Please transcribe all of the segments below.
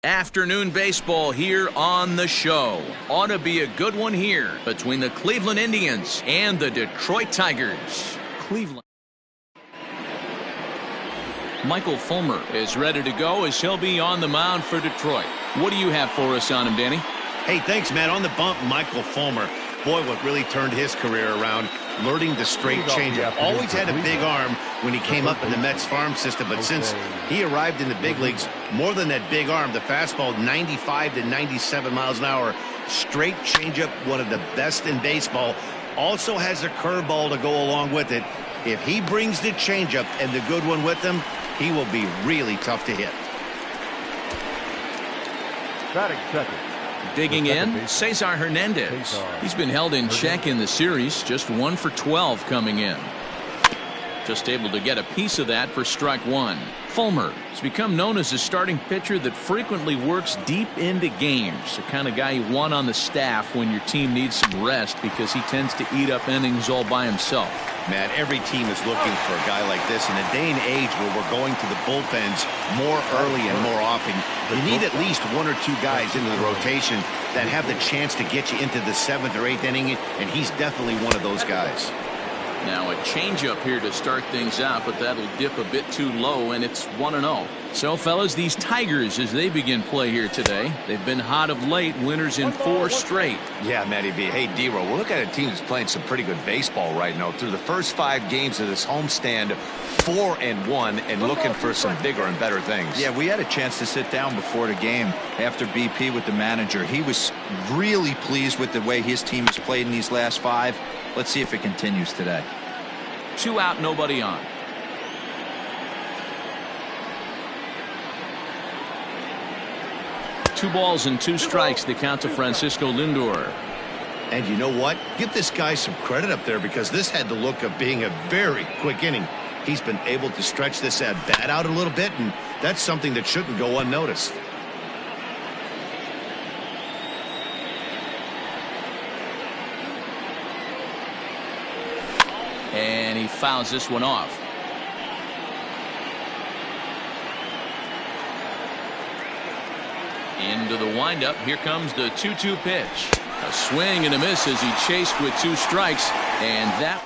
Afternoon baseball here on the show. Ought to be a good one here between the Cleveland Indians and the Detroit Tigers. Cleveland. Michael Fulmer is ready to go as he'll be on the mound for Detroit. What do you have for us on him, Danny? Hey, thanks, Matt. On the bump, Michael Fulmer. Boy, what really turned his career around, learning the straight changeup. Always had a big arm when he came up in the Mets farm system, but since he arrived in the big leagues, more than that big arm, the fastball 95 to 97 miles an hour, straight changeup, one of the best in baseball. Also has a curveball to go along with it. If he brings the changeup and the good one with him, he will be really tough to hit. Batting second. Digging in, Cesar Hernandez. He's been held in check in the series, just 1 for 12 coming in. Just able to get a piece of that for strike one. Fulmer has become known as a starting pitcher that frequently works deep into games. The kind of guy you want on the staff when your team needs some rest because he tends to eat up innings all by himself. Matt, every team is looking for a guy like this. In a day and age where we're going to the bullpens more early and more often, you need at least 1 or 2 guys into the rotation that have the chance to get you into the 7th or 8th inning, and he's definitely one of those guys. Now a changeup here to start things out, but that'll dip a bit too low, and it's 1-0. So, fellas, these Tigers, as they begin play here today, they've been hot of late, winners in 4 straight. Yeah, Matty B. Hey, D-Row, we're looking at a team that's playing some pretty good baseball right now. Through the first 5 games of this homestand, 4-1, and looking for some bigger and better things. Yeah, we had a chance to sit down before the game after BP with the manager. He was really pleased with the way his team has played in these last 5. Let's see if it continues today. 2 out, nobody on. Two balls and 2 strikes, the count to Francisco Lindor. And you know what? Give this guy some credit up there because this had the look of being a very quick inning. He's been able to stretch this at bat out a little bit, and that's something that shouldn't go unnoticed. And he fouls this one off. Into the windup. Here comes the 2-2 pitch. A swing and a miss as he chased with 2 strikes. And that.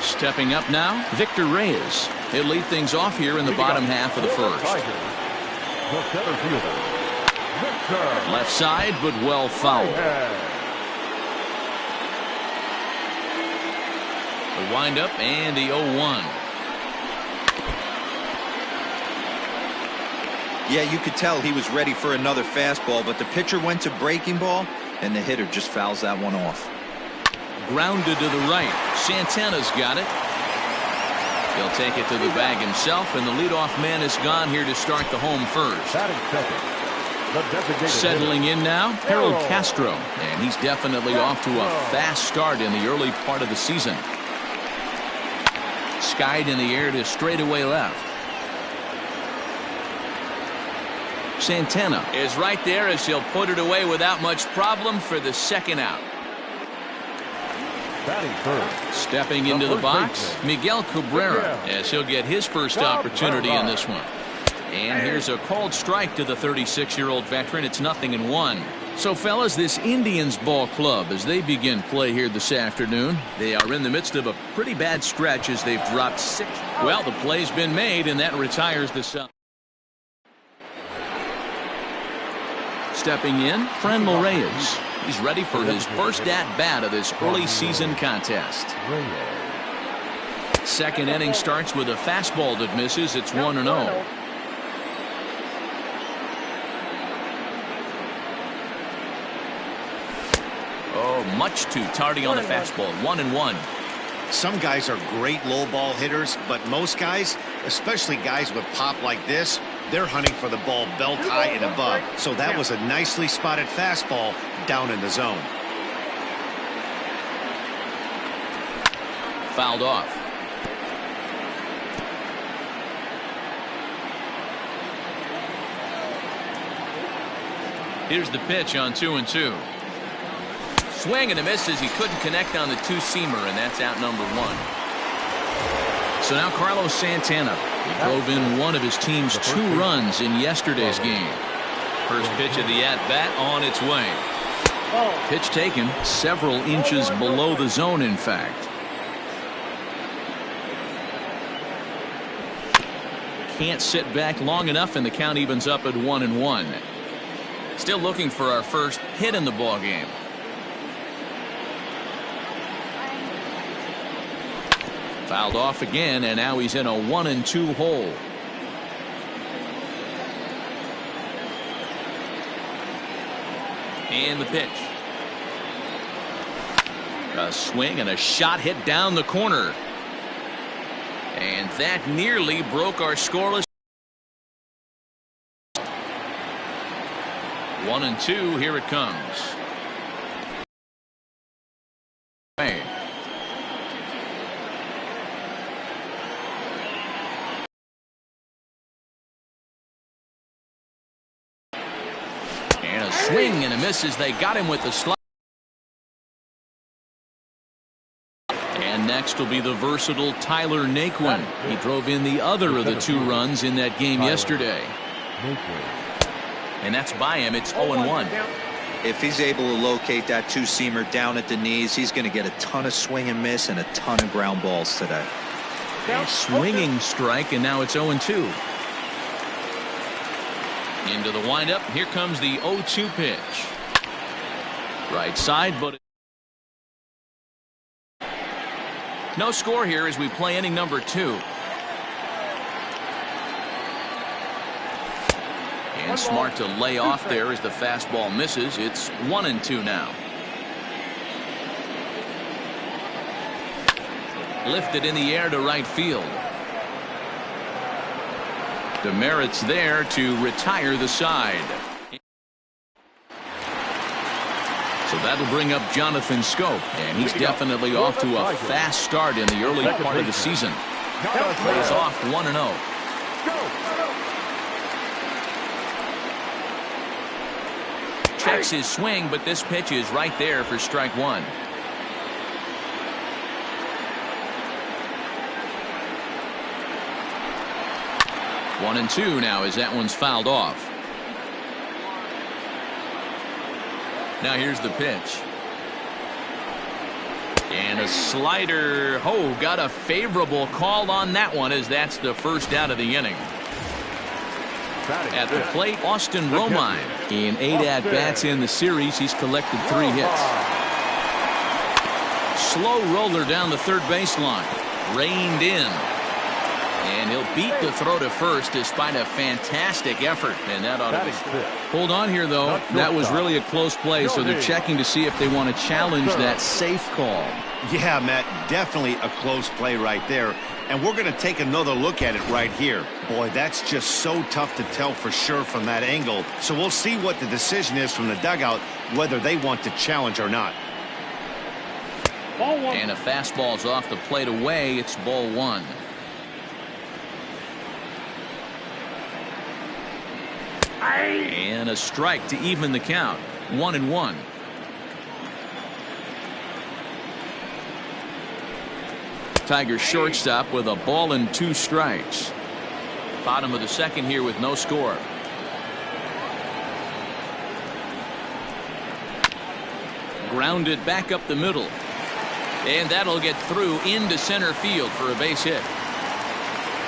Stepping up now, Victor Reyes. He'll lead things off here in the bottom half of the first. Left side, but well fouled. The windup and the 0-1. Yeah, you could tell he was ready for another fastball, but the pitcher went to breaking ball, and the hitter just fouls that one off. Grounded to the right. Santana's got it. He'll take it to the bag himself, and the leadoff man is gone here to start the home first. Settling in now, Harold Castro, and he's definitely off to a fast start in the early part of the season. Skied in the air to straightaway left. Santana is right there as he'll put it away without much problem for the 2nd out. Stepping into the box, Miguel Cabrera, as he'll get his first opportunity in this one. And here's a called strike to the 36-year-old veteran. It's 0-1. So, fellas, this Indians ball club, as they begin play here this afternoon, they are in the midst of a pretty bad stretch as they've dropped 6. Well, the play's been made, and that retires the sub. Stepping in, Franmil Reyes. He's ready for his first at-bat of this early season contest. 2nd inning starts with a fastball that misses. It's 1-0. Oh, much too tardy on the fastball. 1-1. Some guys are great low ball hitters, but most guys, especially guys with pop like this, they're hunting for the ball belt high and above. So that was a nicely spotted fastball down in the zone. Fouled off. Here's the pitch on 2-2. Swing and a miss as he couldn't connect on the 2-seamer, and that's out number 1. So now Carlos Santana He drove in one of his team's 2 runs in yesterday's game. First pitch of the at-bat on its way. Pitch taken several inches below the zone, in fact. Can't sit back long enough, and the count evens up at 1-1. Still looking for our first hit in the ball game. Fouled off again, and now he's in a 1-2 hole. And the pitch. A swing and a shot hit down the corner. And that nearly broke our scoreless. 1-2, here it comes. Hey. And a swing and a miss as they got him with the slide. And next will be the versatile Tyler Naquin. He drove in the other of the 2 runs in that game yesterday. And that's by him. It's 0-1. If he's able to locate that 2-seamer down at the knees, he's going to get a ton of swing and miss and a ton of ground balls today. A swinging strike, and now it's 0-2. Into the windup. Here comes the 0-2 pitch. Right side, but no score here as we play inning number 2. And smart to lay off there as the fastball misses. It's 1-2 now. Lifted in the air to right field. Demerit's there to retire the side. So that'll bring up Jonathan Scope, and he's definitely off to a fast start in the early part of the season. Plays off 1-0. Checks his swing, but this pitch is right there for strike 1. One and two now as that one's fouled off. Now here's the pitch. And a slider. Oh, got a favorable call on that one as that's the first out of the inning. At the plate, Austin Romine. In 8 at-bats in the series, he's collected 3 hits. Slow roller down the third baseline. Reined in. And he'll beat the throw to first despite a fantastic effort. And that ought to be. Hold on here, though. That was really a close play, so they're checking to see if they want to challenge that safe call. Yeah, Matt, definitely a close play right there. And we're going to take another look at it right here. Boy, that's just so tough to tell for sure from that angle. So we'll see what the decision is from the dugout, whether they want to challenge or not. And a fastball's off the plate away. It's ball 1. And a strike to even the count. 1-1. Tigers shortstop with a ball and 2 strikes. Bottom of the second here with no score. Grounded back up the middle. And that'll get through into center field for a base hit.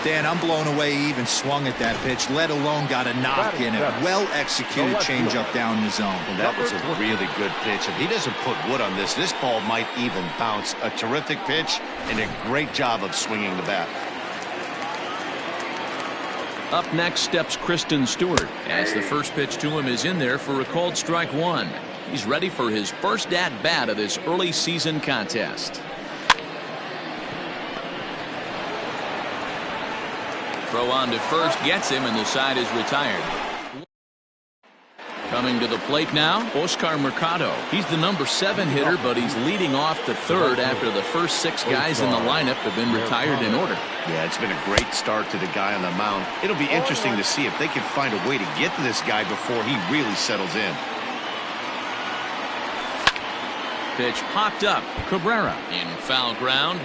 Dan, I'm blown away he even swung at that pitch, let alone got a knock in it. Well-executed changeup down the zone. And that was a really good pitch. If he doesn't put wood on this, this ball might even bounce. A terrific pitch and a great job of swinging the bat. Up next steps Kristen Stewart as the first pitch to him is in there for a called strike 1. He's ready for his first at-bat of this early season contest. Throw on to first gets him, and the side is retired. Coming to the plate now, Oscar Mercado. He's the number 7 hitter, but he's leading off the third after the first 6 guys in the lineup have been retired in order. Yeah, it's been a great start to the guy on the mound. It'll be interesting to see if they can find a way to get to this guy before he really settles in. Pitch popped up. Cabrera in foul ground,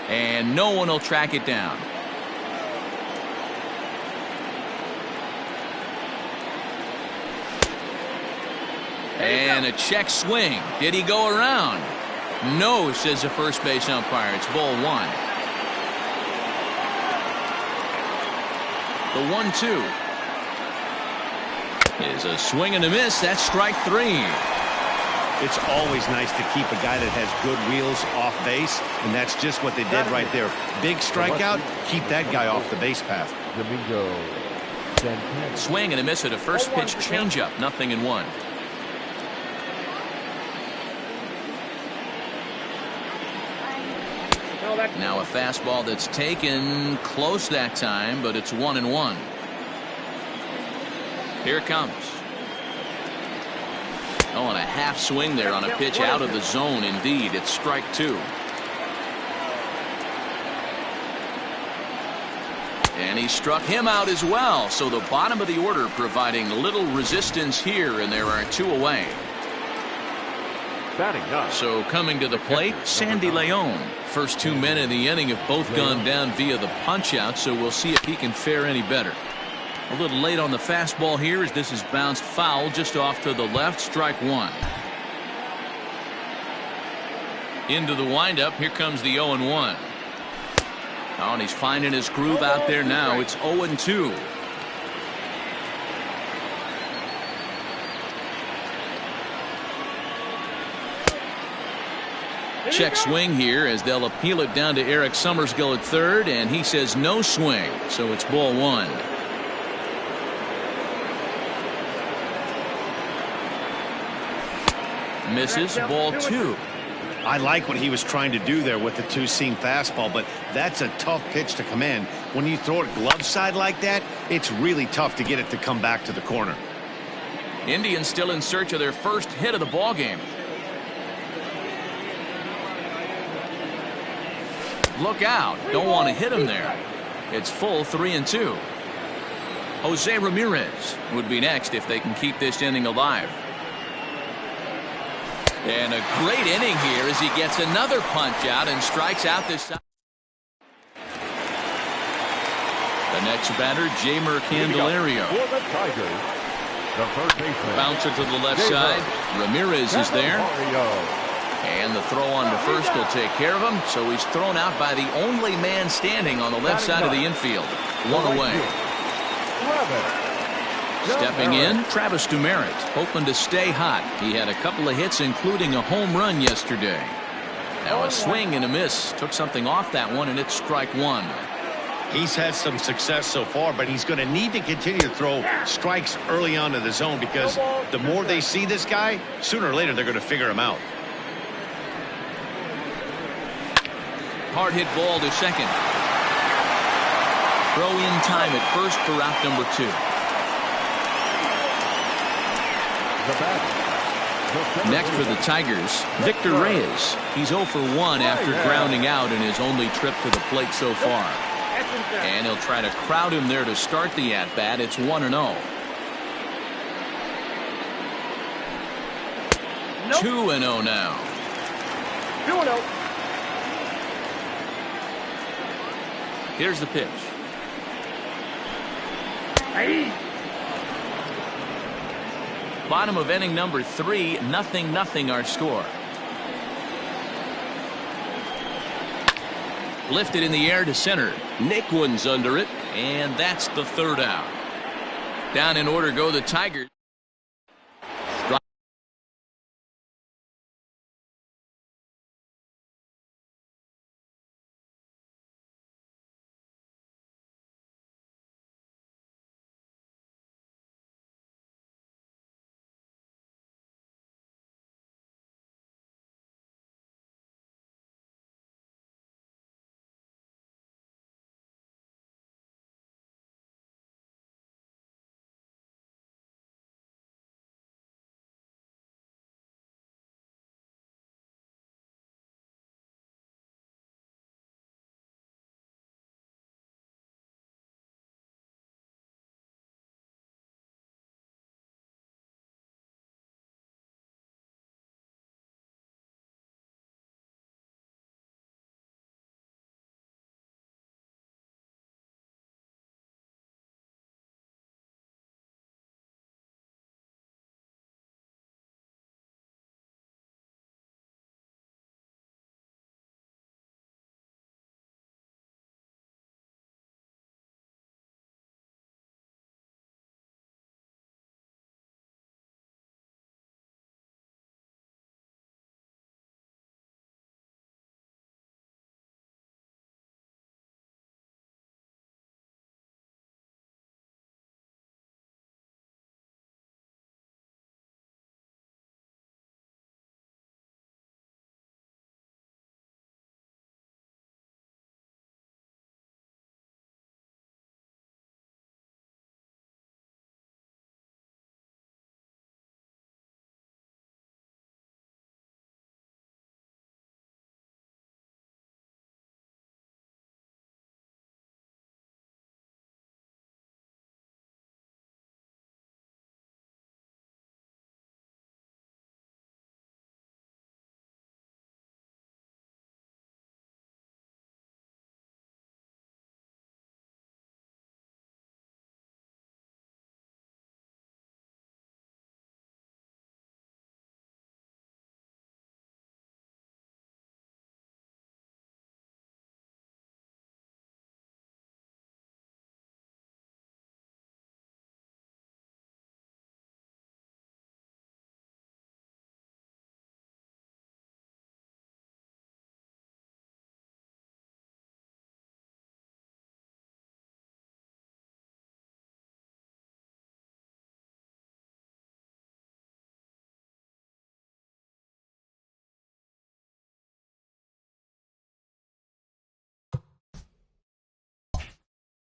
and no one will track it down. And a check swing. Did he go around? No, says the first base umpire. It's ball 1. The 1-2 is a swing and a miss. That's strike 3. It's always nice to keep a guy that has good wheels off base, and that's just what they did right there. Big strikeout, keep that guy off the base path. Swing and a miss at a first pitch changeup. 0-1. Now a fastball that's taken close that time, but it's 1-1. Here it comes. Oh, and a half swing there on a pitch out of the zone. Indeed, it's strike 2. And he struck him out as well. So the bottom of the order providing little resistance here, and there are 2 away. So coming to the plate, Sandy Leon. First 2 men in the inning have both gone down via the punch out, so we'll see if he can fare any better. A little late on the fastball here as this is bounced foul just off to the left. Strike 1. Into the windup. Here comes the 0-1. Oh, and he's finding his groove out there now. It's 0-2. Check swing here as they'll appeal it down to Eric Summersgill at third, and he says no swing, so it's ball 1. Misses. Ball 2. I like what he was trying to do there with the 2-seam fastball, but that's a tough pitch to command. When you throw it glove side like that, it's really tough to get it to come back to the corner. Indians still in search of their first hit of the ball game. Look out. Don't want to hit him there. It's full 3-2. Jose Ramirez would be next if they can keep this inning alive. And a great inning here as he gets another punch out and strikes out this time. The next batter, Jeimer Candelario. Bouncer to the left side. Ramirez is there. And the throw on to first will take care of him. So he's thrown out by the only man standing on the left side of the infield. 1 away. Stepping in, Travis Dumerit, hoping to stay hot. He had a couple of hits, including a home run yesterday. Now a swing and a miss. Took something off that one, and it's strike 1. He's had some success so far, but he's going to need to continue to throw strikes early on in the zone, because the more they see this guy, sooner or later they're going to figure him out. Hard hit ball to second. Throw in time at first for out number 2. Next for the Tigers, Victor Reyes. He's 0 for 1 after grounding out in his only trip to the plate so far. And he'll try to crowd him there to start the at-bat. It's 1-0. 2-0 now. 2-0. Here's the pitch. Bottom of inning number 3, 0-0 our score. Lifted in the air to center. Naquin's under it, and that's the 3rd out. Down in order go the Tigers.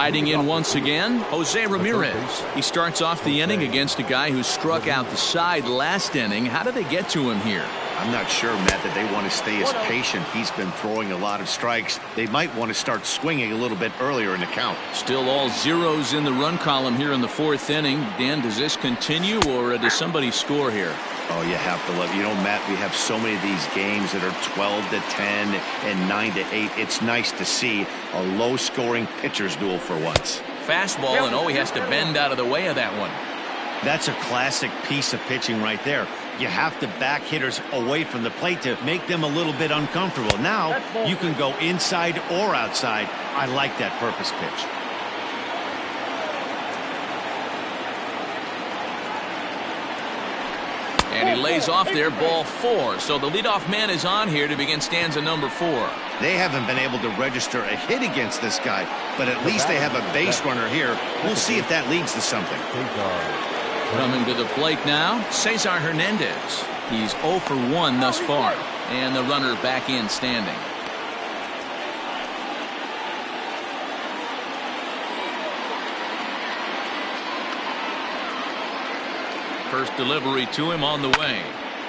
Riding in once again, Jose Ramirez. He starts off the inning against a guy who struck out the side last inning. How did they get to him here? I'm not sure, Matt, that they want to stay as patient. He's been throwing a lot of strikes. They might want to start swinging a little bit earlier in the count. Still all zeros in the run column here in the fourth inning. Dan, does this continue, or does somebody score here? Oh, you have to love. You know, Matt, we have so many of these games that are 12-10 and 9-8. It's nice to see a low-scoring pitcher's duel for once. Fastball, and he has to bend out of the way of that one. That's a classic piece of pitching right there. You have to back hitters away from the plate to make them a little bit uncomfortable. Now you can go inside or outside. I like that purpose pitch. And he lays off there, ball 4. So the leadoff man is on here to begin stanza number 4. They haven't been able to register a hit against this guy, but at least they have a base runner here. We'll see if that leads to something. Coming to the plate now, Cesar Hernandez. He's 0 for 1 thus far, and the runner back in standing. First delivery to him on the way.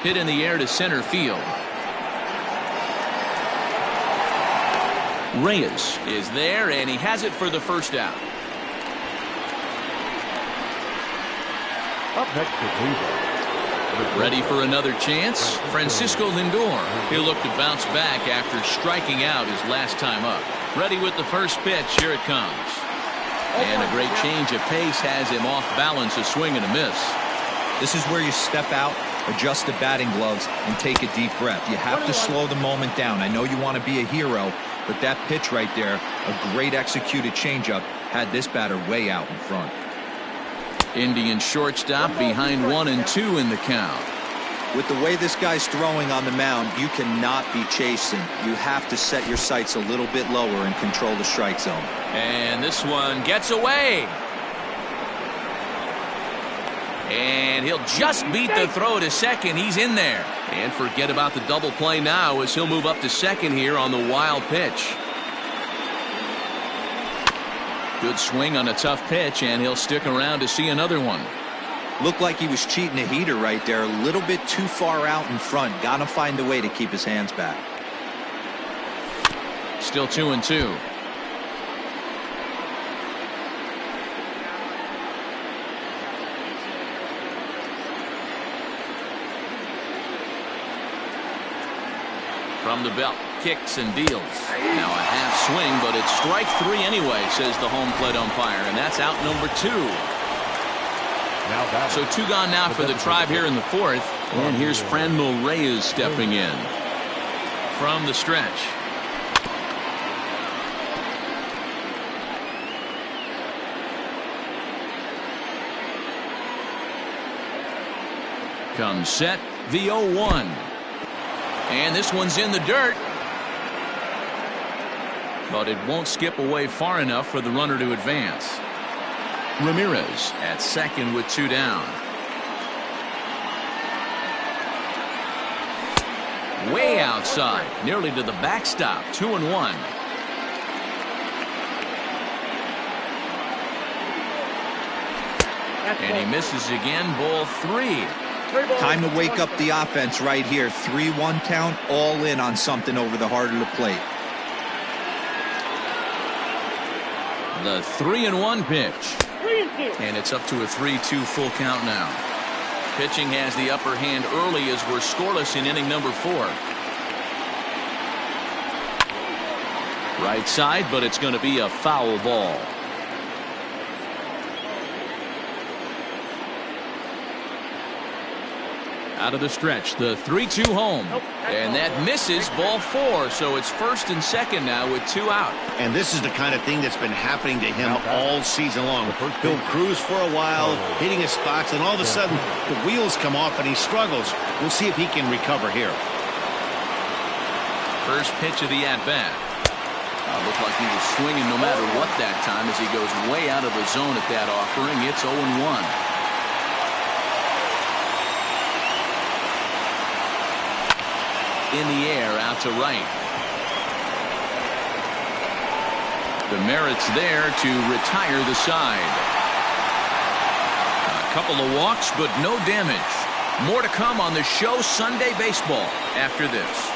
Hit in the air to center field. Reyes is there, and he has it for the first out. Up next is Lindor. Ready for another chance? Francisco Lindor. He'll look to bounce back after striking out his last time up. Ready with the first pitch. Here it comes. And a great change of pace has him off balance, a swing and a miss. This is where you step out, adjust the batting gloves, and take a deep breath. You have to slow the moment down. I know you want to be a hero, but that pitch right there, a great executed changeup, had this batter way out in front. Indian shortstop behind 1 and 2 in the count. With the way this guy's throwing on the mound, you cannot be chasing. You have to set your sights a little bit lower and control the strike zone. And this one gets away. And he'll just beat the throw to second. He's in there. And forget about the double play now as he'll move up to second here on the wild pitch. Good swing on a tough pitch, and he'll stick around to see another one. Looked like he was cheating a heater right there. A little bit too far out in front. Got to find a way to keep his hands back. Still 2 and 2. From the belt, kicks and deals. Now a half swing, but it's strike 3 anyway, says the home plate umpire, and that's out number 2. So 2 gone now for the Tribe here in the 4th, and here's Franmil Reyes stepping in. From the stretch. Comes set, the 0-1. And this one's in the dirt. But it won't skip away far enough for the runner to advance. Ramirez at second with 2 down. Way outside, nearly to the backstop. 2 and 1. And he misses again, ball 3. Time to wake up the offense right here. 3-1 count, all in on something over the heart of the plate. The 3-1 pitch. And it's up to a 3-2 full count now. Pitching has the upper hand early as we're scoreless in inning number 4. Right side, but it's going to be a foul ball. Out of the stretch, the 3-2 home. And that misses, ball 4. So it's first and second now with 2 out. And this is the kind of thing that's been happening to him all season long. He'll cruise for a while, hitting his spots, and all of a sudden the wheels come off and he struggles. We'll see if he can recover here. First pitch of the at-bat. Looked like he was swinging no matter what that time as he goes way out of the zone at that offering. It's 0-1. In the air, out to right. Demerits there to retire the side. A couple of walks, but no damage. More to come on the Show Sunday Baseball after this.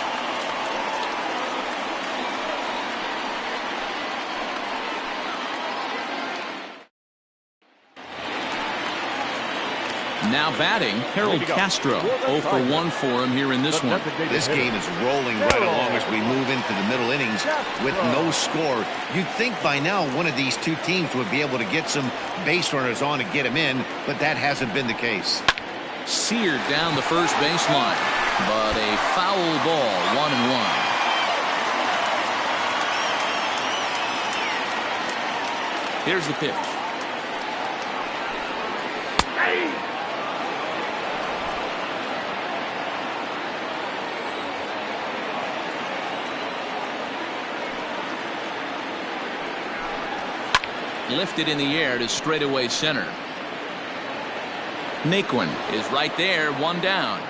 Now batting, Harold Castro. 0 for 1 for him here in this one. This game is rolling right along as we move into the middle innings with no score. You'd think by now one of these two teams would be able to get some base runners on and get them in, but that hasn't been the case. Seared down the first baseline, but a foul ball, 1-1. Here's the pitch. Lifted in the air to straightaway center. Naquin is right there, 1 down.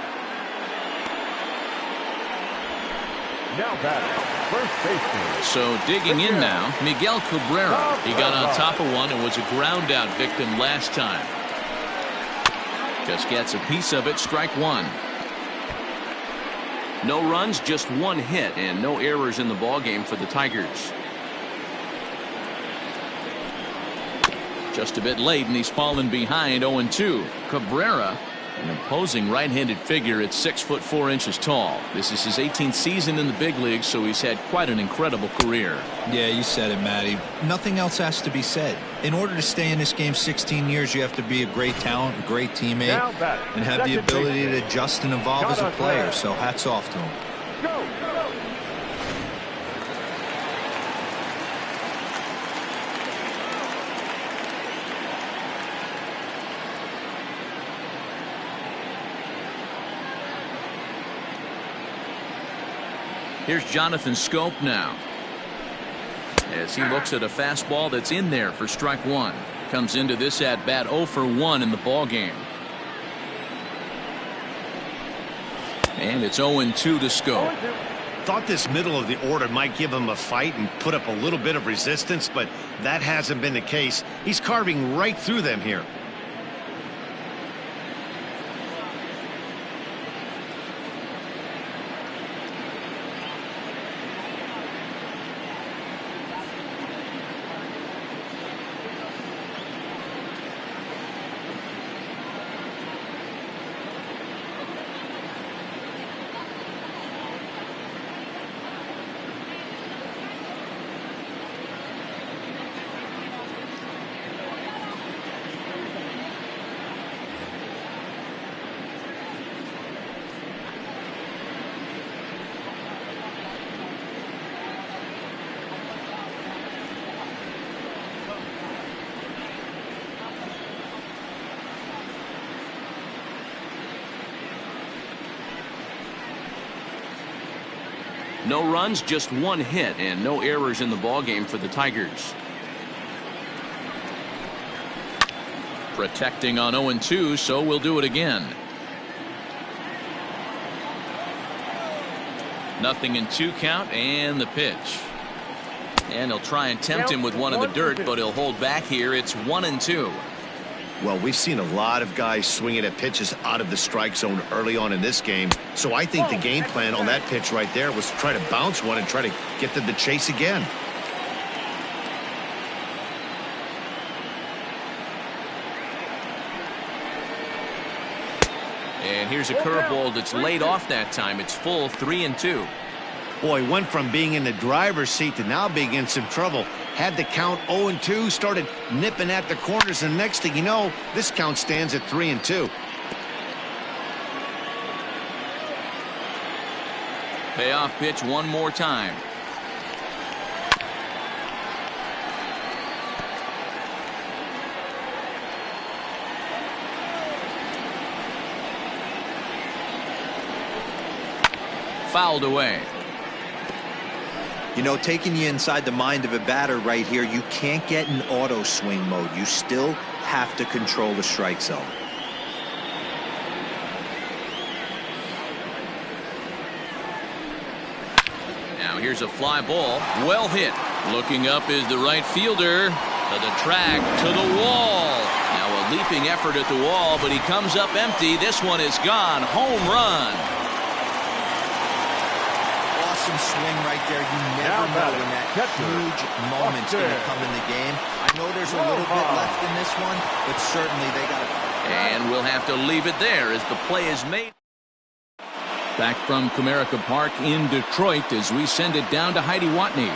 Now batting, first baseman. So digging in now, Miguel Cabrera. He got on top of one and was a ground out victim last time. Just gets a piece of it, strike 1. No runs, just 1 hit, and no errors in the ballgame for the Tigers. Just a bit late, and he's fallen behind 0-2. Cabrera, an imposing right-handed figure at 6'4" tall. This is his 18th season in the big leagues, so he's had quite an incredible career. Yeah, you said it, Matty. Nothing else has to be said. In order to stay in this game 16 years, you have to be a great talent, a great teammate, and have the ability to adjust and evolve as a player. So hats off to him. Go! Here's Jonathan Scope now, as he looks at a fastball that's in there for strike 1. Comes into this at bat 0 for 1 in the ball game. And it's 0-2 to Scope. Thought this middle of the order might give him a fight and put up a little bit of resistance, but that hasn't been the case. He's carving right through them here. No runs, just 1 hit, and no errors in the ballgame for the Tigers. Protecting on 0-2, so we'll do it again. 0-2 count, and the pitch. And he'll try and tempt him with one in the dirt, but he'll hold back here. It's 1-2. Well, we've seen a lot of guys swinging at pitches out of the strike zone early on in this game. So I think the game plan on that pitch right there was to try to bounce one and try to get them to chase again. And here's a curveball that's laid off that time. It's full, 3-2. Boy, went from being in the driver's seat to now being in some trouble. Had the count 0-2, started nipping at the corners, and next thing you know, this count stands at 3-2. Payoff pitch one more time. Fouled away. You know, taking you inside the mind of a batter right here, you can't get in auto swing mode. You still have to control the strike zone. Now here's a fly ball. Well hit. Looking up is the right fielder. To the track, to the wall. Now a leaping effort at the wall, but he comes up empty. This one is gone. Home run. Awesome swing right there. You never know when that huge moment's going to come in the game. I know there's a little bit left in this one, but certainly they got to. And we'll have to leave it there as the play is made. Back from Comerica Park in Detroit as we send it down to Heidi Watney.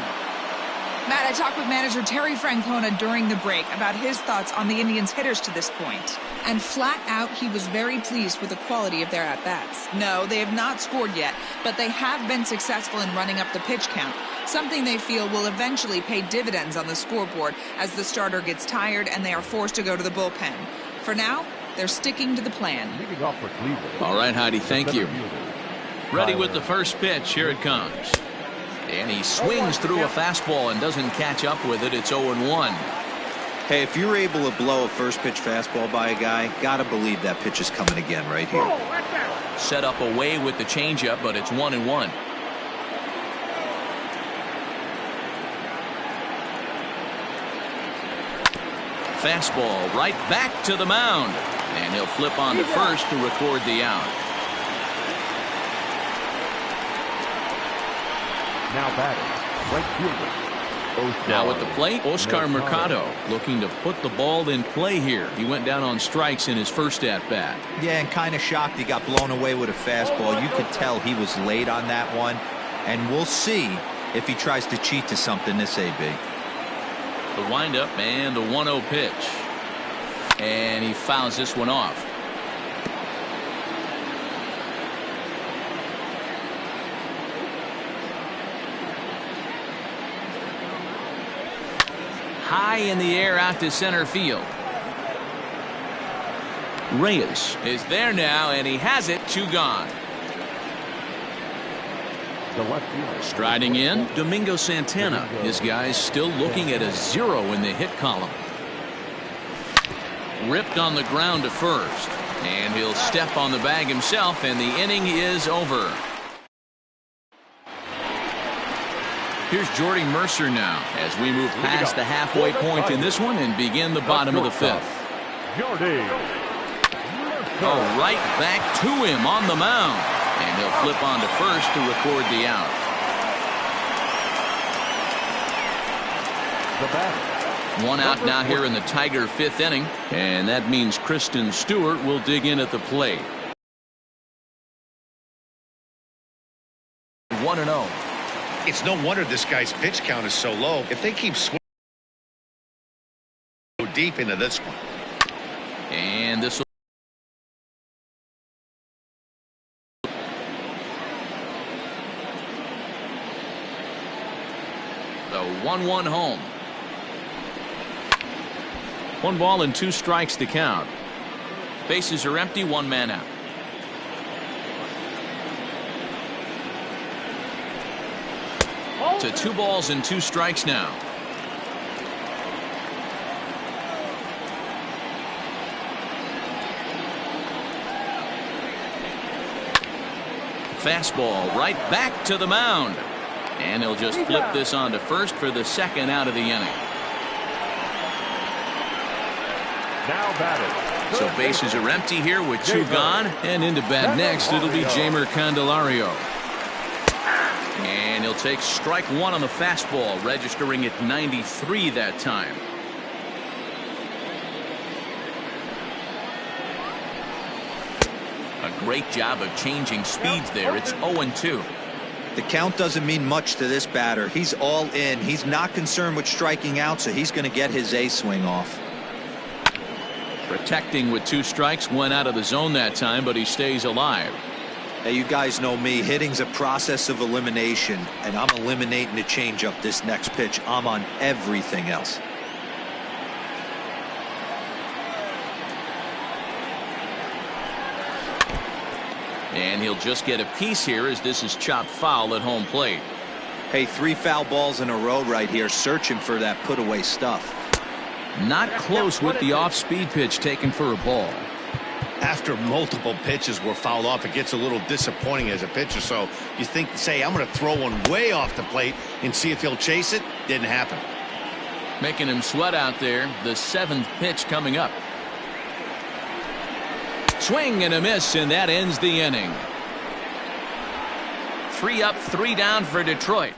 Matt, I talked with manager Terry Francona during the break about his thoughts on the Indians' hitters to this point. And flat out, he was very pleased with the quality of their at-bats. No, they have not scored yet, but they have been successful in running up the pitch count, something they feel will eventually pay dividends on the scoreboard as the starter gets tired and they are forced to go to the bullpen. For now, they're sticking to the plan. All right, Heidi, thank you. Ready with the first pitch. Here it comes. And he swings through a fastball and doesn't catch up with it. It's 0-1. Hey, if you're able to blow a first pitch fastball by a guy, gotta believe that pitch is coming again right here. Set up away with the changeup, but it's 1-1. Fastball right back to the mound. And he'll flip on to first to record the out. Now batting, right fielder. Now at the plate, Oscar Mercado looking to put the ball in play here. He went down on strikes in his first at-bat. Yeah, and kind of shocked he got blown away with a fastball. You could tell he was late on that one. And we'll see if he tries to cheat to something this AB. The windup and the 1-0 pitch. And he fouls this one off. High in the air out to center field. Reyes is there now, and he has it. 2 gone. Striding in, Domingo Santana. His guys still looking at a 0 in the hit column. Ripped on the ground to first. And he'll step on the bag himself, and the inning is over. Here's Jordy Mercer now as we move past the halfway point in this one and begin the bottom of the 5th. Oh, right back to him on the mound. And he'll flip on to first to record the out. One out now here in the Tiger 5th inning. And that means Kristen Stewart will dig in at the plate. 1-0. It's no wonder this guy's pitch count is so low. If they keep swinging deep into this one. And this will. The 1-1 home. 1 ball and 2 strikes to count. Bases are empty, 1 man out. To 2 balls and 2 strikes now. Fastball right back to the mound. And he'll just flip this on to first for the 2nd out of the inning. Now batted. So bases are empty here with 2 gone. And into bat next, it'll be Jamer Candelario. And he'll take strike 1 on the fastball, registering at 93 that time. A great job of changing speeds there. It's 0-2. The count doesn't mean much to this batter. He's all in. He's not concerned with striking out, so he's going to get his A swing off. Protecting with 2 strikes, went out of the zone that time, but he stays alive. Hey, you guys know me. Hitting's a process of elimination, and I'm eliminating the changeup this next pitch. I'm on everything else. And he'll just get a piece here as this is chopped foul at home plate. Hey, 3 foul balls in a row right here, searching for that put-away stuff. Not close with the off-speed pitch taken for a ball. after multiple pitches were fouled off, it gets a little disappointing as a pitcher. So you say, I'm going to throw one way off the plate and see if he'll chase it. Didn't happen. Making him sweat out there. The 7th pitch coming up. Swing and a miss, and that ends the inning. 3 up, 3 down for Detroit.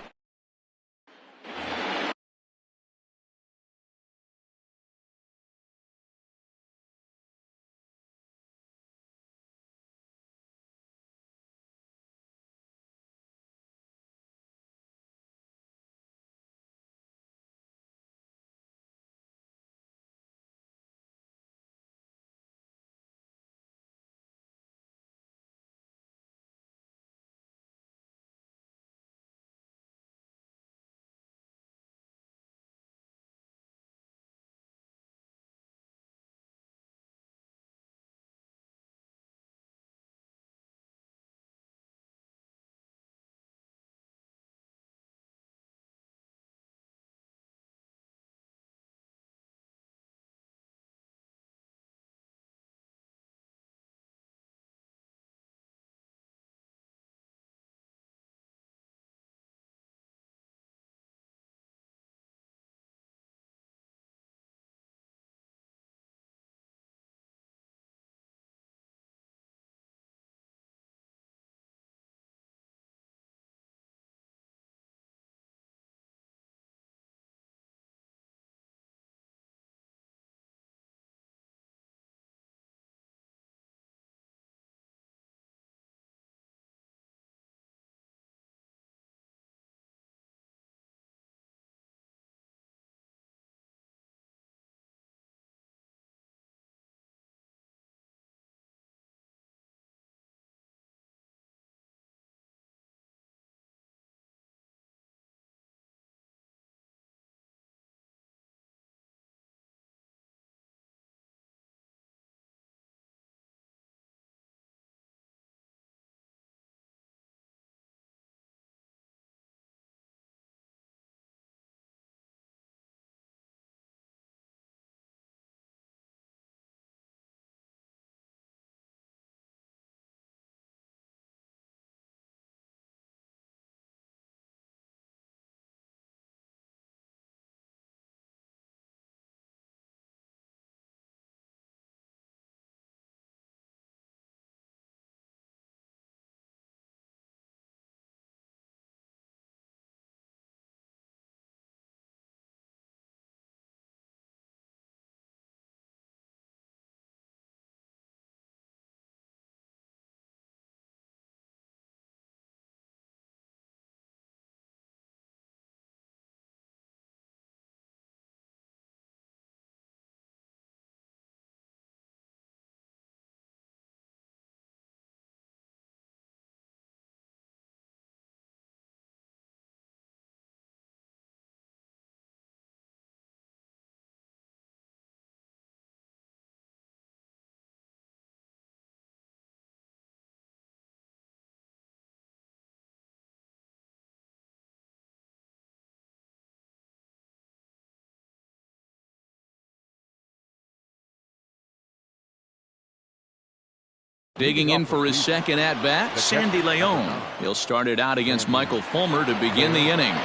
Digging in for his second at-bat, Sandy Leon. He'll start it out against Michael Fulmer to begin the inning.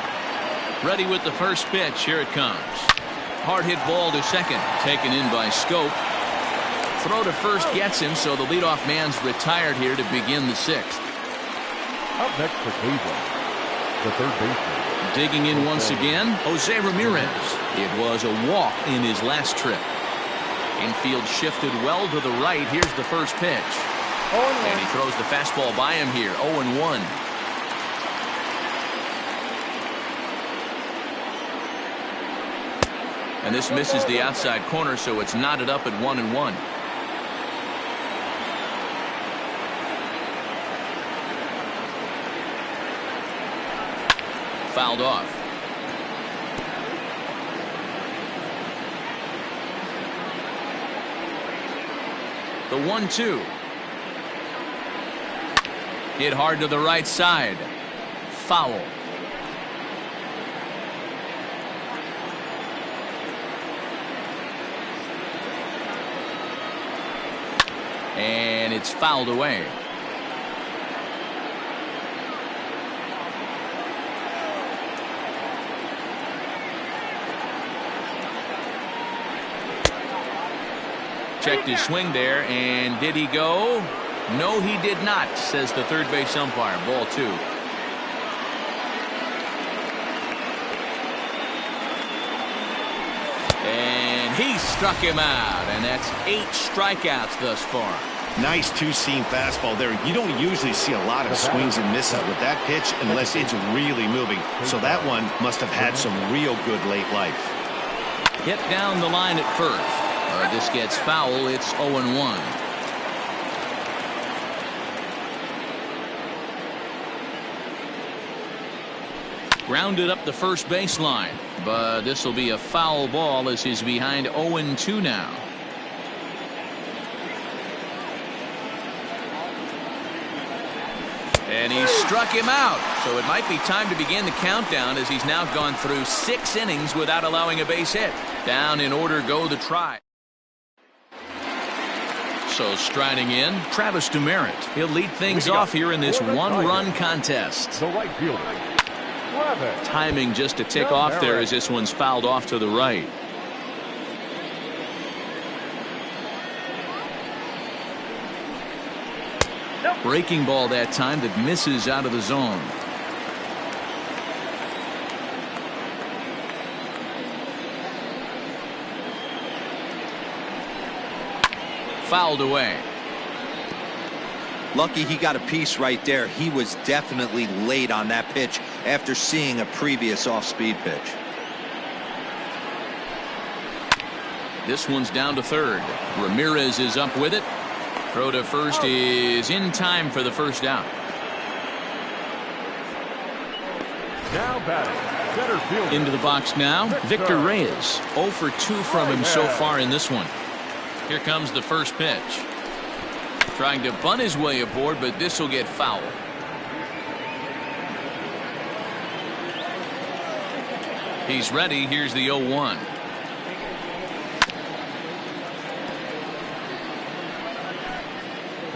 Ready with the first pitch. Here it comes. Hard hit ball to second. Taken in by Scope. Throw to first gets him, so the leadoff man's retired here to begin the 6th. Up next for Cleveland, the third baseman. Digging in once again, Jose Ramirez. It was a walk in his last trip. Infield shifted well to the right. Here's the first pitch. And he throws the fastball by him here. 0-1. And this misses the outside corner, so it's knotted up at 1-1. Fouled off. The 1-2. Hit hard to the right side. Foul. And it's fouled away. Checked his swing there, and did he go? No, he did not, says the third base umpire. Ball 2. And he struck him out, and that's 8 strikeouts thus far. Nice two-seam fastball there. You don't usually see a lot of swings and misses with that pitch unless it's really moving. So that one must have had some real good late life. Hit down the line at first. This gets foul. It's 0-1. Grounded up the first baseline, but this will be a foul ball as he's behind 0-2 now. And he struck him out, so it might be time to begin the countdown as he's now gone through 6 innings without allowing a base hit. Down in order go the try. So striding in, Travis Demerit. He'll lead things off here in this one-run contest. The right fielder. Timing just a tick off there as this one's fouled off to the right. Breaking ball that time that misses out of the zone. Fouled away. Lucky he got a piece right there. He was definitely late on that pitch after seeing a previous off-speed pitch. This one's down to third. Ramirez is up with it. Throw to first is in time for the first out. Now batting, center field. Into the box now, Victor Reyes. 0 for 2 from him so far in this one. Here comes the first pitch. Trying to bunt his way aboard, but this will get foul. He's ready. Here's the 0-1.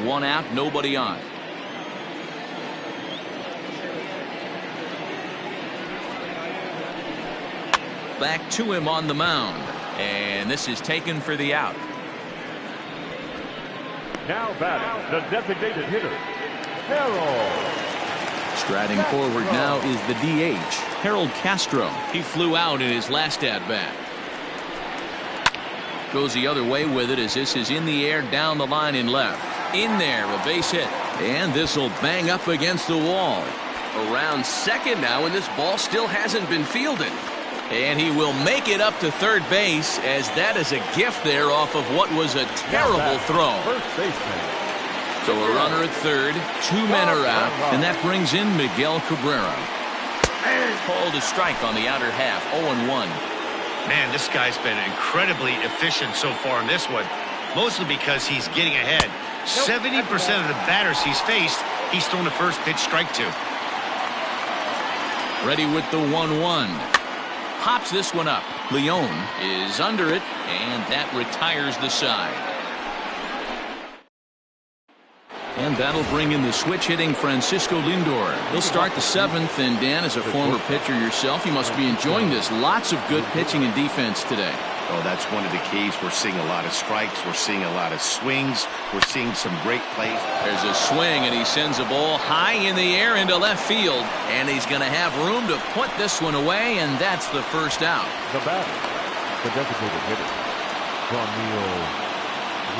One out, nobody on. Back to him on the mound. And this is taken for the out. Now batting, the designated hitter, Harold. Striding forward now is the DH, Harold Castro. He flew out in his last at-bat. Goes the other way with it as this is in the air down the line in left. In there, a base hit. And this will bang up against the wall. Around second now, and this ball still hasn't been fielded. And he will make it up to third base as that is a gift there off of what was a terrible throw. First baseman. So a runner at third, 2 men are out, and that brings in Miguel Cabrera. Called a strike on the outer half, 0-1. Man, this guy's been incredibly efficient so far in this one, mostly because he's getting ahead. 70% of the batters he's faced, he's thrown the first pitch strike to. Ready with the 1-1. Pops this one up. Leon is under it, and that retires the side. And that'll bring in the switch-hitting Francisco Lindor. He'll start the 7th, and Dan, as a former pitcher yourself, you must be enjoying this. Lots of good pitching and defense today. Oh, that's one of the keys. We're seeing a lot of strikes. We're seeing a lot of swings. We're seeing some great plays. There's a swing, and he sends a ball high in the air into left field. And he's going to have room to put this one away, and that's the first out. The batter, the designated hitter,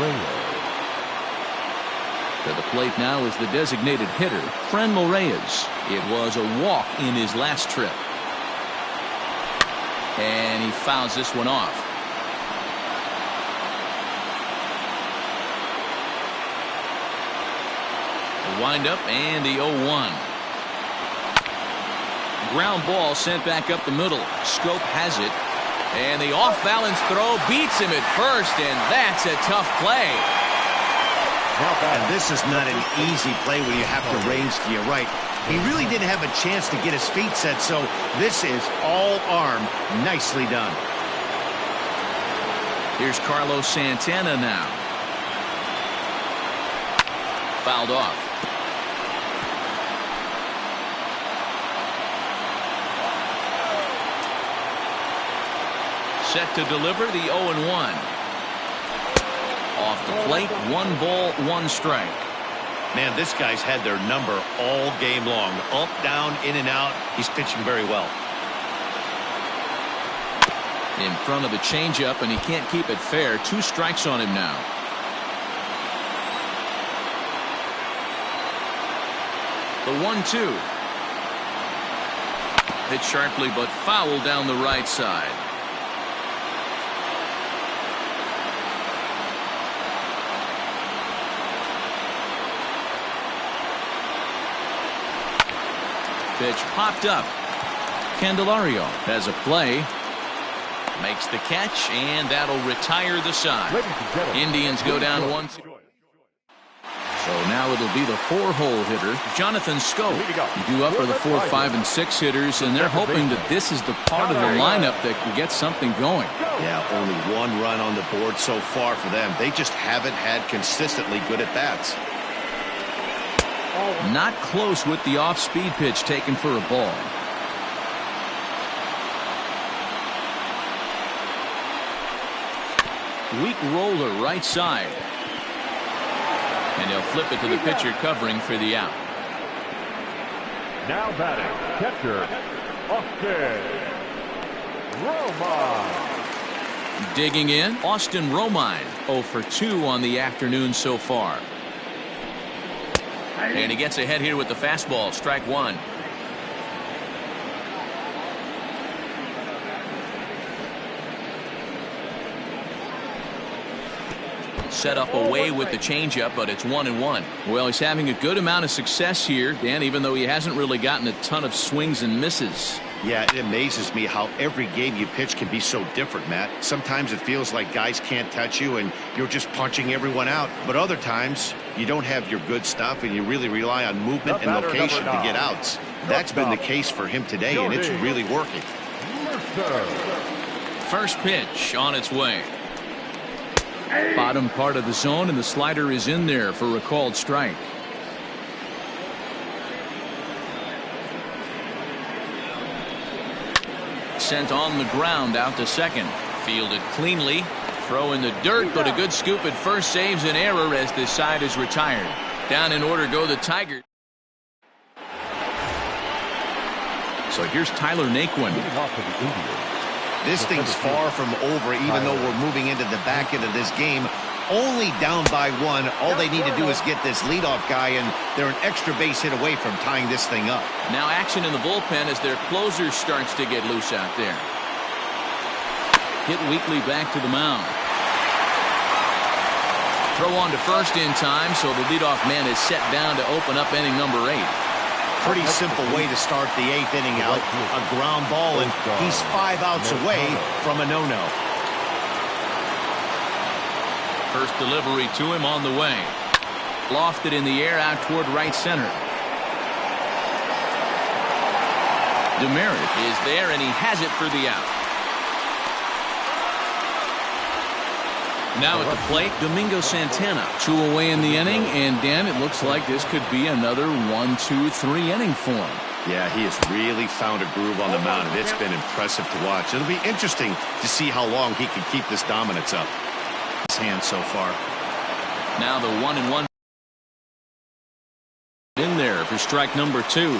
Reyes. To the plate now is the designated hitter, Franmil Reyes. It was a walk in his last trip. And he fouls this one off. Wind up and the 0-1. Ground ball sent back up the middle. Scope has it. And the off-balance throw beats him at first, and that's a tough play. And this is not an easy play when you have to range to your right. He really didn't have a chance to get his feet set, so this is all arm. Nicely done. Here's Carlos Santana now. fouled off. Set to deliver the 0-1. Off the plate, 1 ball, 1 strike. Man, this guy's had their number all game long. Up, down, in and out. He's pitching very well. In front of the changeup, and he can't keep it fair. 2 strikes on him now. The 1-2. Hit sharply, but foul down the right side. Pitch popped up. Candelario has a play. Makes the catch, and that'll retire the side. Indians go down 1. So now it'll be the 4-hole hitter, Jonathan Scope. Due up are the 4, 5, and 6 hitters, and they're hoping that this is the part of the lineup that can get something going. Yeah, only 1 run on the board so far for them. They just haven't had consistently good at-bats. Not close with the off-speed pitch taken for a ball. Weak roller right side. And he'll flip it to the pitcher covering for the out. Now batting, catcher, Austin Romine. Digging in, Austin Romine, 0 for 2 on the afternoon so far. And he gets ahead here with the fastball, strike 1. Set up away with the changeup, but it's 1-1. Well, he's having a good amount of success here, Dan, even though he hasn't really gotten a ton of swings and misses. Yeah, it amazes me how every game you pitch can be so different, Matt. Sometimes it feels like guys can't touch you and you're just punching everyone out. But other times, you don't have your good stuff and you really rely on movement and location to get outs. That's been the case for him today, and it's really working. First pitch on its way. Bottom part of the zone, and the slider is in there for a called strike. Sent on the ground out to second. Fielded cleanly. Throw in the dirt, but a good scoop at first saves an error as this side is retired. Down in order go the Tigers. So here's Tyler Naquin. This thing's far from over, even though we're moving into the back end of this game. Only down by 1. All they need to do is get this leadoff guy, and they're an extra base hit away from tying this thing up. Now action in the bullpen as their closer starts to get loose out there. Hit weakly back to the mound. Throw on to first in time, so the leadoff man is set down to open up inning number 8. Pretty simple way to start the 8th inning out. A ground ball, and he's 5 outs away from a no-no. First delivery to him on the way. Lofted in the air out toward right center. Demerit is there, and he has it for the out. Now at the plate, Domingo Santana. 2 away in the inning, and Dan, it looks like this could be another 1, 2, 3 inning for him. Yeah, he has really found a groove on the mound, and it's been impressive to watch. It'll be interesting to see how long he can keep this dominance up. His hand so far. Now the 1-1 in there for strike number 2.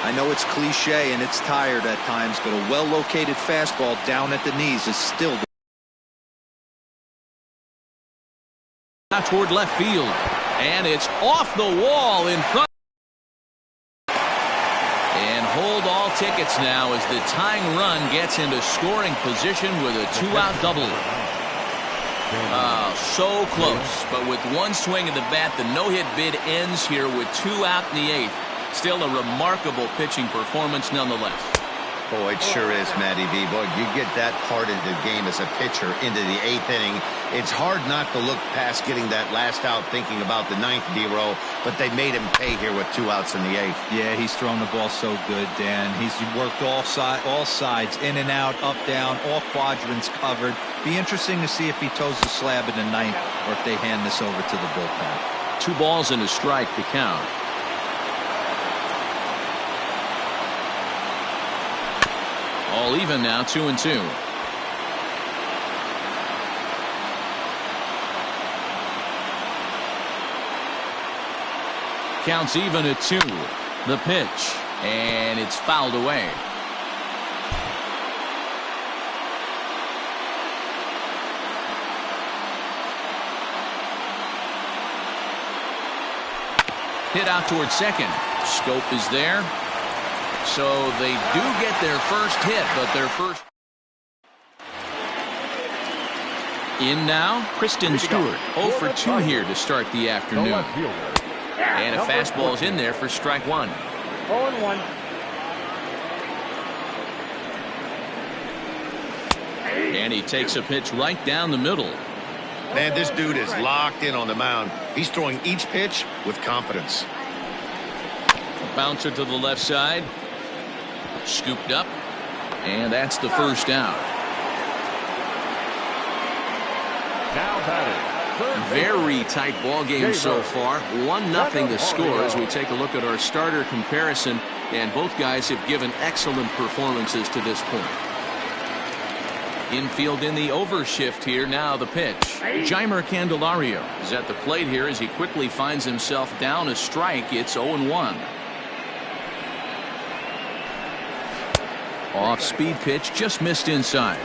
I know it's cliche and it's tired at times, but a well-located fastball down at the knees is still out toward left field, and it's off the wall in front. And hold all tickets now as the tying run gets into scoring position with a 2-out double. So close, but with 1 swing of the bat, the no-hit bid ends here with 2 out in the 8th. Still a remarkable pitching performance nonetheless. Oh, it sure is, Matty V. Boy, you get that part of the game as a pitcher into the 8th inning. It's hard not to look past getting that last out thinking about the 9th, D-row, but they made him pay here with 2 outs in the 8th. Yeah, he's thrown the ball so good, Dan. He's worked all sides, in and out, up, down, all quadrants covered. Be interesting to see if he toes the slab in the 9th or if they hand this over to the bullpen. 2 balls and a strike to count. All even now, 2-2. Counts even at 2. The pitch, and it's fouled away. Hit out towards second. Scope is there. So they do get their first hit, but their first. In now, Kristen Stewart. 0 for 2 here to start the afternoon. And a fastball is in there for strike 1. 0-1. And he takes a pitch right down the middle. Man, this dude is locked in on the mound. He's throwing each pitch with confidence. A bouncer to the left side. Scooped up. And that's the first out. Now batting. Very tight ball game so far. 1-0 the score as we take a look at our starter comparison. And both guys have given excellent performances to this point. Infield in the overshift here. Now the pitch. Jeimer Candelario is at the plate here as he quickly finds himself down a strike. It's 0-1. Off speed pitch, just missed inside.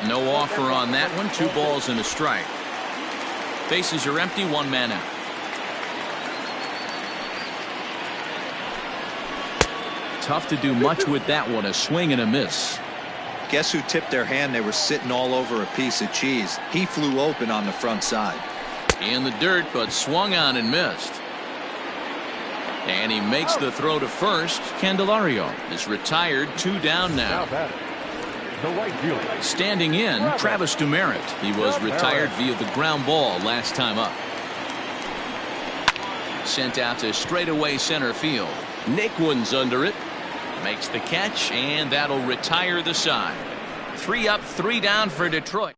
No offer on that one. 2 balls and a strike. Bases are empty. 1 man out. Tough to do much with that one. A swing and a miss. Guess who tipped their hand? They were sitting all over a piece of cheese. He flew open on the front side. In the dirt, but swung on and missed. And he makes the throw to first. Candelario is retired. 2 down now. The right fielder. Standing in, Travis Demerit. He was retired via the ground ball last time up. Sent out to straightaway center field. Naquin's under it. Makes the catch, and that'll retire the side. 3 up, 3 down for Detroit.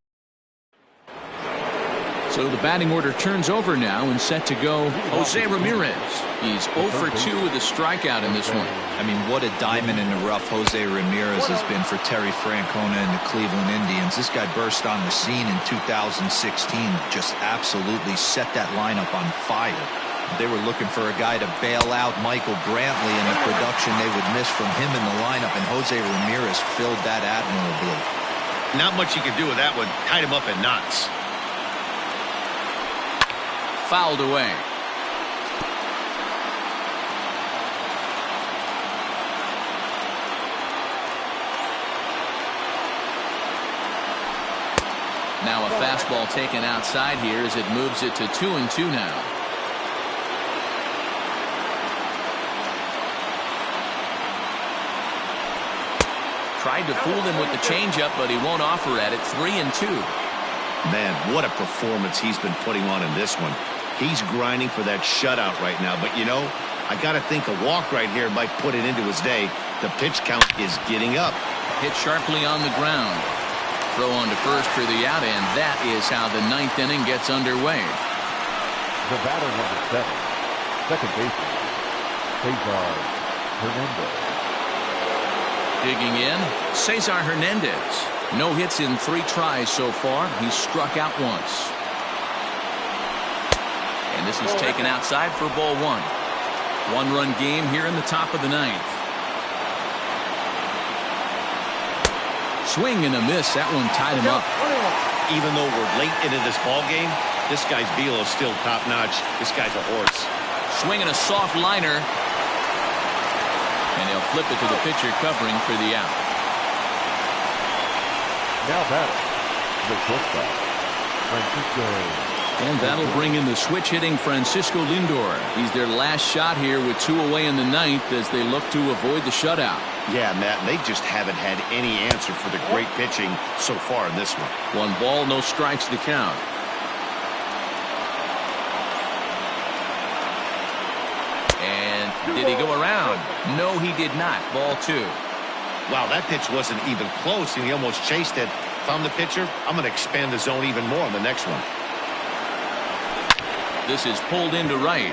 So the batting order turns over now and set to go Jose Ramirez. He's 0 for 2 with a strikeout in this one. I mean, what a diamond in the rough Jose Ramirez has been for Terry Francona and the Cleveland Indians. This guy burst on the scene in 2016, just absolutely set that lineup on fire. They were looking for a guy to bail out Michael Brantley, and the production they would miss from him in the lineup, and Jose Ramirez filled that admirably. Not much you can do with that one. Tied him up in knots. Fouled away. Now a fastball taken outside here as it moves it to 2-2 now. Tried to fool him with the changeup, but he won't offer at it. 3-2. Man, what a performance he's been putting on in this one. He's grinding for that shutout right now. But, you know, I got to think a walk right here might put it into his day. The pitch count is getting up. Hit sharply on the ground. Throw on to first for the out, and that is how the 9th inning gets underway. The batter number 7, second baseman, Cesar Hernandez. Digging in, Cesar Hernandez. No hits in 3 tries so far. He's struck out once. And this is taken outside for ball 1. 1-run game here in the top of the 9th. Swing and a miss. That one tied him up. Even though we're late into this ball game, this guy's velo is still top notch. This guy's a horse. Swinging a soft liner. And he'll flip it to the pitcher covering for the out. Now batting, the shortstop, Francisco. And that'll bring in the switch hitting Francisco Lindor. He's their last shot here with 2 away in the 9th as they look to avoid the shutout. Yeah, Matt, they just haven't had any answer for the great pitching so far in this one. 1 ball, no strikes to count. And did he go around? No, he did not. Ball 2. Wow, that pitch wasn't even close, and he almost chased it. If I'm the pitcher, I'm going to expand the zone even more on the next one. This is pulled into right.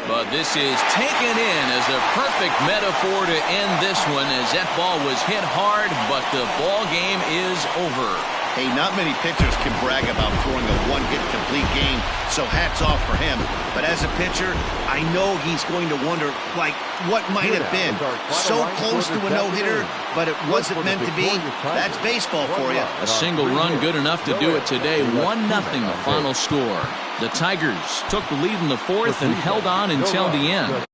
But this is taken in as a perfect metaphor to end this one, as that ball was hit hard, but the ball game is over. Hey, not many pitchers can brag about throwing a one-hit complete game, so hats off for him. But as a pitcher, I know he's going to wonder, like, what might have been. So close to a no-hitter, but it wasn't meant to be. That's baseball for you. A single run good enough to do it today. 1-0 the final score. The Tigers took the lead in the fourth and held on until the end.